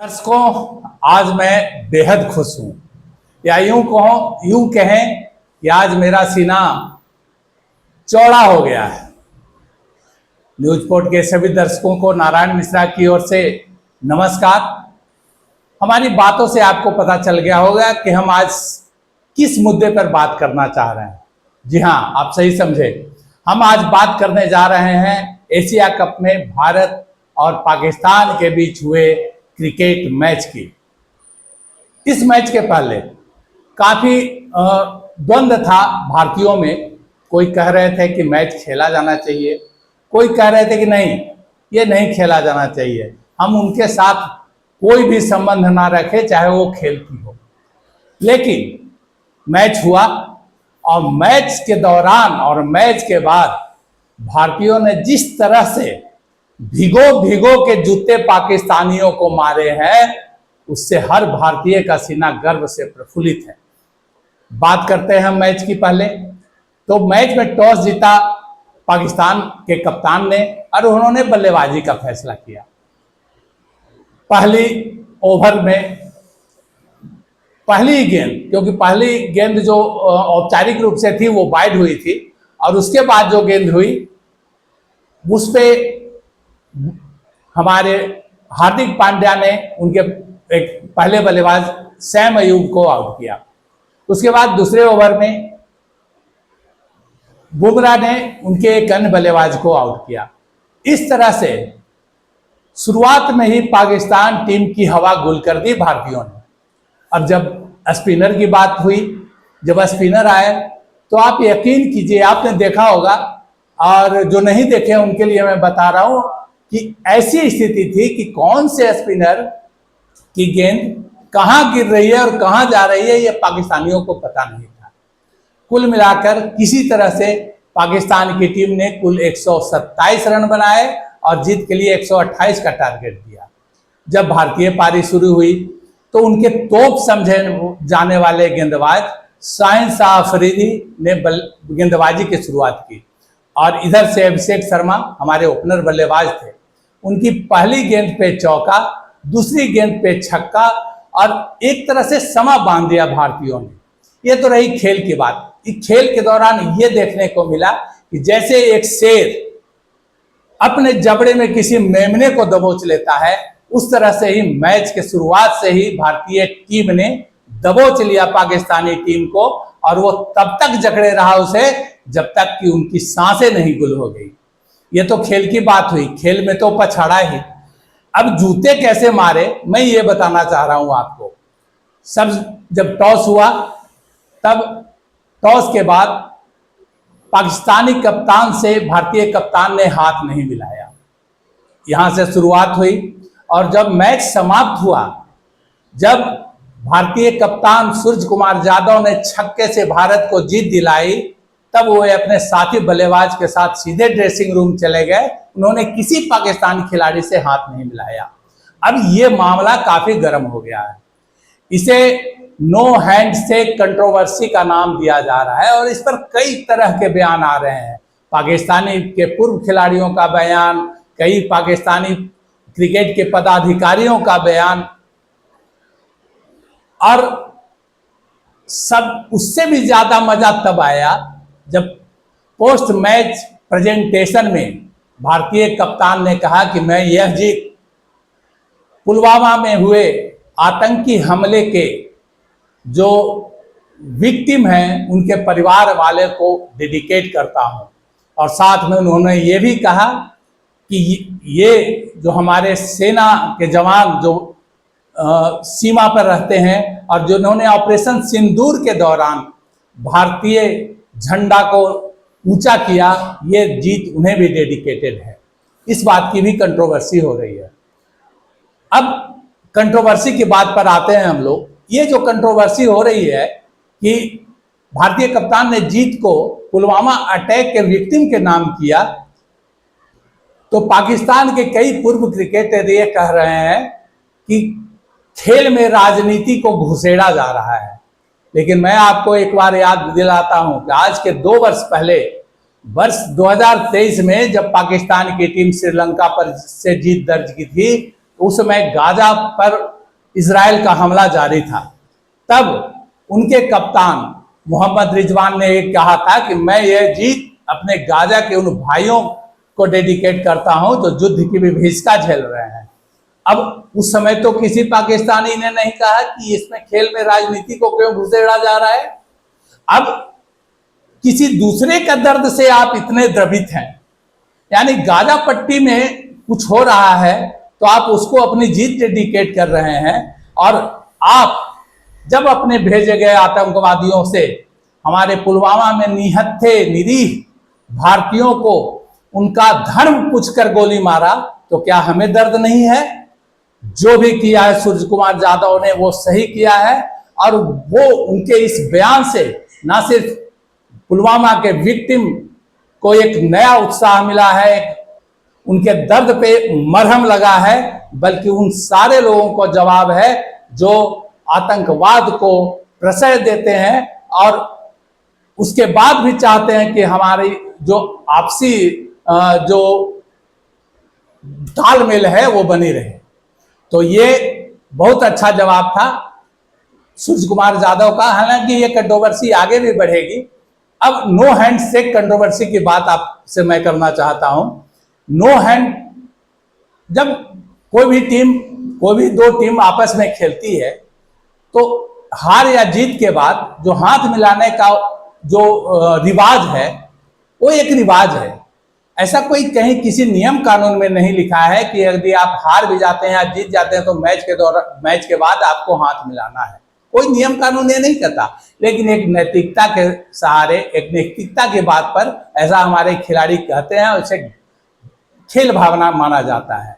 दर्शकों, आज मैं बेहद खुश हूं, या यूं कहें कि आज मेरा सीना चौड़ा हो गया है। न्यूज पोर्ट के सभी दर्शकों को नारायण मिश्रा की ओर से नमस्कार। हमारी बातों से आपको पता चल गया होगा कि हम आज किस मुद्दे पर बात करना चाह रहे हैं। जी हां, आप सही समझे। हम आज बात करने जा रहे हैं एशिया कप में भारत और पाकिस्तान के बीच हुए क्रिकेट मैच की। इस मैच के पहले काफी द्वंद्व था भारतीयों में। कोई कह रहे थे कि मैच खेला जाना चाहिए, कोई कह रहे थे कि नहीं, ये नहीं खेला जाना चाहिए, हम उनके साथ कोई भी संबंध ना रखें, चाहे वो खेल की हो। लेकिन मैच हुआ और मैच के दौरान और मैच के बाद भारतीयों ने जिस तरह से भिगो भिगो के जूते पाकिस्तानियों को मारे हैं, उससे हर भारतीय का सीना गर्व से प्रफुल्लित है। बात करते हैं मैच की। पहले तो मैच में टॉस जीता पाकिस्तान के कप्तान ने और उन्होंने बल्लेबाजी का फैसला किया। पहली ओवर में पहली गेंद, क्योंकि पहली गेंद जो औपचारिक रूप से थी वो वाइड हुई थी, और उसके बाद जो गेंद हुई उस पे हमारे हार्दिक पांड्या ने उनके एक पहले बल्लेबाज सैम अयूब को आउट किया। उसके बाद दूसरे ओवर में बुमराह ने उनके एक अन्य बल्लेबाज को आउट किया। इस तरह से शुरुआत में ही पाकिस्तान टीम की हवा गुल कर दी भारतीयों ने। अब जब स्पिनर की बात हुई, जब स्पिनर आए, तो आप यकीन कीजिए, आपने देखा होगा, और जो नहीं देखे उनके लिए मैं बता रहा हूं कि ऐसी स्थिति थी कि कौन से स्पिनर की गेंद कहां गिर रही है और कहां जा रही है, ये पाकिस्तानियों को पता नहीं था। कुल मिलाकर किसी तरह से पाकिस्तान की टीम ने कुल 127 रन बनाए और जीत के लिए 128 का टारगेट दिया। जब भारतीय पारी शुरू हुई तो उनके तोप समझे जाने वाले गेंदबाज शाहिन शाह अफरीदी ने गेंदबाजी की शुरुआत की, और इधर से अभिषेक शर्मा हमारे ओपनर बल्लेबाज थे, उनकी पहली गेंद पे चौका, दूसरी गेंद पे छक्का, और एक तरह से समा बांध दिया भारतीयों ने। ये तो रही खेल की बात। इस खेल के दौरान ये देखने को मिला कि जैसे एक शेर अपने जबड़े में किसी मेमने को दबोच लेता है, उस तरह से ही मैच के शुरुआत से ही भारतीय टीम ने दबोच लिया पाकिस्तानी टीम को, और वो तब तक जकड़े रहा उसे जब तक कि उनकी सांसें नहीं गुल हो गई। ये तो खेल की बात हुई, खेल में तो पछाड़ा ही। अब जूते कैसे मारे, मैं ये बताना चाह रहा हूं आपको। सब जब टॉस हुआ, तब टॉस के बाद पाकिस्तानी कप्तान से भारतीय कप्तान ने हाथ नहीं मिलाया। यहां से शुरुआत हुई, और जब मैच समाप्त हुआ, जब भारतीय कप्तान सूर्य कुमार यादव ने छक्के से भारत को जीत दिलाई, तब वो अपने साथी बल्लेबाज के साथ सीधे ड्रेसिंग रूम चले गए। उन्होंने किसी पाकिस्तानी खिलाड़ी से हाथ नहीं मिलाया। अब ये मामला काफी गर्म हो गया है। इसे नो हैंड से कंट्रोवर्सी का नाम दिया जा रहा है, और इस पर कई तरह के बयान आ रहे हैं। पाकिस्तानी के पूर्व खिलाड़ियों का बयान, कई पाकिस्तानी क्रिकेट के पदाधिकारियों का बयान, और सब उससे भी ज्यादा मजा तब आया जब पोस्ट मैच प्रेजेंटेशन में भारतीय कप्तान ने कहा कि मैं यह जीत पुलवामा में हुए आतंकी हमले के जो विक्टिम हैं उनके परिवार वाले को डेडिकेट करता हूं। और साथ में उन्होंने ये भी कहा कि ये जो हमारे सेना के जवान जो सीमा पर रहते हैं और जिन्होंने ऑपरेशन सिंदूर के दौरान भारतीय झंडा को ऊंचा किया, ये जीत उन्हें भी डेडिकेटेड है। इस बात की भी कंट्रोवर्सी हो रही है। अब कंट्रोवर्सी की बात पर आते हैं हम लोग। ये जो कंट्रोवर्सी हो रही है कि भारतीय कप्तान ने जीत को पुलवामा अटैक के विक्टिम के नाम किया, तो पाकिस्तान के कई पूर्व क्रिकेटर ये कह रहे हैं कि खेल में राजनीति को घुसेड़ा जा रहा है। लेकिन मैं आपको एक बार याद दिलाता हूं कि आज के 2 वर्ष पहले, वर्ष 2023 में जब पाकिस्तान की टीम श्रीलंका पर से जीत दर्ज की थी, उस समय गाजा पर इजराइल का हमला जारी था, तब उनके कप्तान मोहम्मद रिजवान ने एक कहा था कि मैं ये जीत अपने गाजा के उन भाइयों को डेडिकेट करता हूं जो युद्ध की विभीषिका झेल रहे हैं। अब उस समय तो किसी पाकिस्तानी ने नहीं कहा कि इसमें खेल में राजनीति को क्यों घुसेड़ा जा रहा है। अब किसी दूसरे का दर्द से आप इतने द्रवित हैं, यानी गाजा पट्टी में कुछ हो रहा है तो आप उसको अपनी जीत डेडिकेट कर रहे हैं, और आप जब अपने भेजे गए आतंकवादियों से हमारे पुलवामा में निहत्थे निरीह भारतीयों को उनका धर्म पूछकर गोली मारा, तो क्या हमें दर्द नहीं है? जो भी किया है सूर्य कुमार यादव ने वो सही किया है, और वो उनके इस बयान से ना सिर्फ पुलवामा के विक्टिम को एक नया उत्साह मिला है, उनके दर्द पे मरहम लगा है, बल्कि उन सारे लोगों को जवाब है जो आतंकवाद को प्रश्रय देते हैं और उसके बाद भी चाहते हैं कि हमारी जो आपसी जो तालमेल है वो बनी रहे। तो ये बहुत अच्छा जवाब था सूर्य कुमार यादव का। हालांकि ये कंट्रोवर्सी आगे भी बढ़ेगी। अब नो हैंड शेक कंट्रोवर्सी की बात आपसे मैं करना चाहता हूं। नो हैंड, जब कोई भी दो टीम आपस में खेलती है तो हार या जीत के बाद जो हाथ मिलाने का जो रिवाज है वो एक रिवाज है। ऐसा कोई कहीं किसी नियम कानून में नहीं लिखा है कि यदि आप हार भी जाते हैं या जीत जाते हैं तो मैच के बाद आपको हाथ मिलाना है। कोई नियम कानून ये नहीं कहता, लेकिन एक नैतिकता के सहारे, एक नैतिकता की बात पर ऐसा हमारे खिलाड़ी कहते हैं और इसे खेल भावना माना जाता है।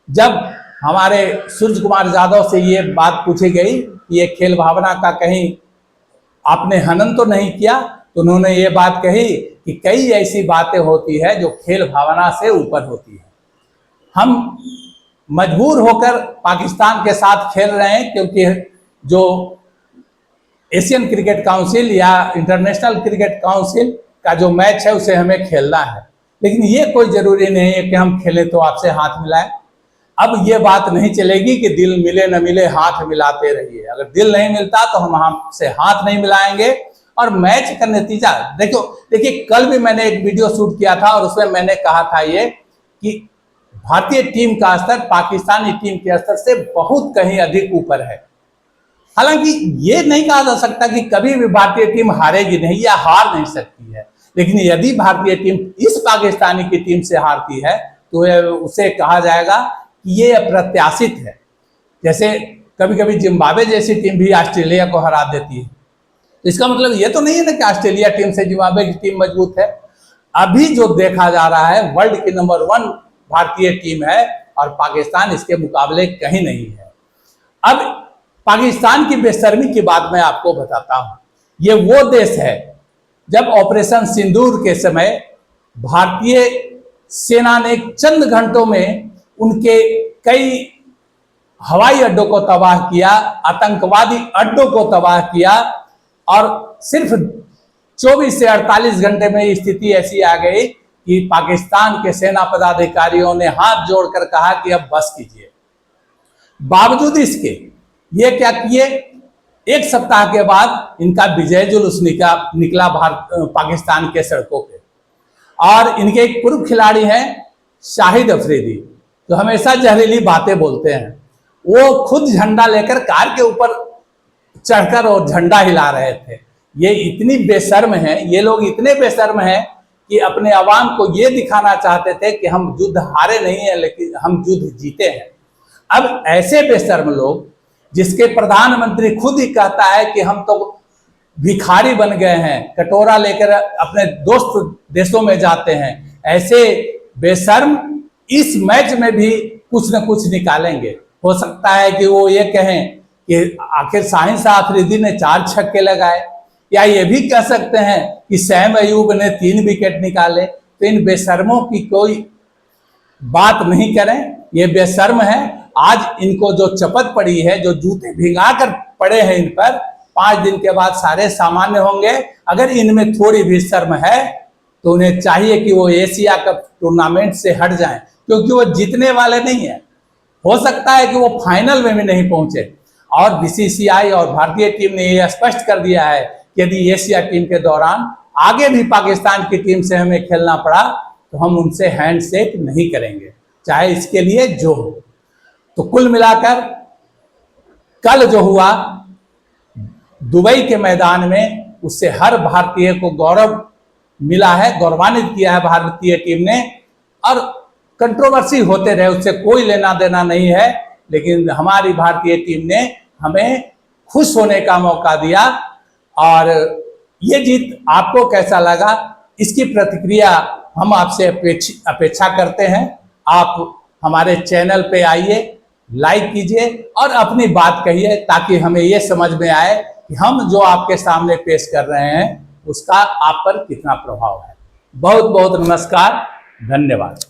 जब हमारे सूर्य कुमार यादव से ये बात पूछी गई कि ये खेल भावना का कहीं आपने हनन तो नहीं किया, तो उन्होंने ये बात कही कि कई ऐसी बातें होती है जो खेल भावना से ऊपर होती है। हम मजबूर होकर पाकिस्तान के साथ खेल रहे हैं क्योंकि जो एशियन क्रिकेट काउंसिल या इंटरनेशनल क्रिकेट काउंसिल का जो मैच है उसे हमें खेलना है, लेकिन ये कोई जरूरी नहीं है कि हम खेलें तो आपसे हाथ मिलाएं। अब ये बात नहीं चलेगी कि दिल मिले न मिले हाथ मिलाते रहिए। अगर दिल नहीं मिलता तो हम आपसे हाथ नहीं मिलाएंगे। और मैच का नतीजा देखिए, कल भी मैंने एक वीडियो शूट किया था और उसमें मैंने कहा था ये कि भारतीय टीम का स्तर पाकिस्तानी टीम के स्तर से बहुत कहीं अधिक ऊपर है। हालांकि ये नहीं कहा जा सकता कि कभी भी भारतीय टीम हारेगी नहीं या हार नहीं सकती है, लेकिन यदि भारतीय टीम इस पाकिस्तानी की टीम से हारती है तो उसे कहा जाएगा कि ये अप्रत्याशित है। जैसे कभी कभी जिम्बाब्वे जैसी टीम भी ऑस्ट्रेलिया को हरा देती है, तो इसका मतलब ये तो नहीं है ना कि ऑस्ट्रेलिया टीम से जिम्बाब्वे की टीम मजबूत है। अभी जो देखा जा रहा है वर्ल्ड की नंबर 1 भारतीय टीम है और पाकिस्तान इसके मुकाबले कहीं नहीं है। अब पाकिस्तान की बेशर्मी की बात मैं आपको बताता हूं। ये वो देश है जब ऑपरेशन सिंदूर के समय भारतीय सेना ने चंद घंटों में उनके कई हवाई अड्डों को तबाह किया, आतंकवादी अड्डों को तबाह किया, और सिर्फ 24 से 48 घंटे में स्थिति ऐसी आ गई कि पाकिस्तान के सेना पदाधिकारियों ने हाथ जोड़कर कहा कि अब बस कीजिए। बावजूद इसके ये क्या किए, एक सप्ताह के बाद इनका विजय जुलूस निकला पाकिस्तान के सड़कों पे। और इनके एक पूर्व खिलाड़ी हैं शाहिद अफरीदी, जो हमेशा जहरीली बातें बोलते हैं। वो खुद झंडा लेकर कार के ऊपर चढ़कर और झंडा हिला रहे थे। ये इतनी बेशर्म हैं, ये लोग इतने बेशर्म हैं कि अपने अवाम को ये दिखाना चाहते थे कि हम युद्ध हारे नहीं हैं, लेकिन हम युद्ध जीते हैं। अब ऐसे बेशर्म लोग, जिसके प्रधानमंत्री खुद ही कहता है कि हम तो भिखारी बन गए हैं, कटोरा लेकर अपने दोस्त देशों में जाते हैं, ऐसे बेशर्म इस मैच में भी कुछ न कुछ निकालेंगे। हो सकता है कि वो ये कहें कि आखिर शाहिद शाह अफरीदी ने 4 छक्के लगाए, या ये भी कह सकते हैं कि सैम अयूब ने 3 विकेट निकाले। तो इन बेशर्मों की कोई बात नहीं करें, ये बेशर्म है। आज इनको जो चपत पड़ी है, जो जूते भिंगा कर पड़े हैं इन पर, 5 दिन के बाद सारे सामान्य होंगे। अगर इनमें थोड़ी भी शर्म है तो उन्हें चाहिए कि वो एशिया कप टूर्नामेंट से हट जाएं, क्योंकि वो जीतने वाले नहीं है। हो सकता है कि वो फाइनल में भी नहीं पहुंचे। और बीसीसीआई और भारतीय टीम ने यह स्पष्ट कर दिया है कि यदि एशिया टीम के दौरान आगे भी पाकिस्तान की टीम से हमें खेलना पड़ा तो हम उनसे हैंडशेक नहीं करेंगे, चाहे इसके लिए जो हो। तो कुल मिलाकर कल जो हुआ दुबई के मैदान में, उससे हर भारतीय को गौरव मिला है, गौरवान्वित किया है भारतीय टीम ने। और कंट्रोवर्सी होते रहे, उससे कोई लेना देना नहीं है, लेकिन हमारी भारतीय टीम ने हमें खुश होने का मौका दिया। और ये जीत आपको कैसा लगा, इसकी प्रतिक्रिया हम आपसे अपेक्षा करते हैं। आप हमारे चैनल पे आइए, लाइक कीजिए और अपनी बात कहिए, ताकि हमें ये समझ में आए कि हम जो आपके सामने पेश कर रहे हैं उसका आप पर कितना प्रभाव है। बहुत बहुत नमस्कार, धन्यवाद।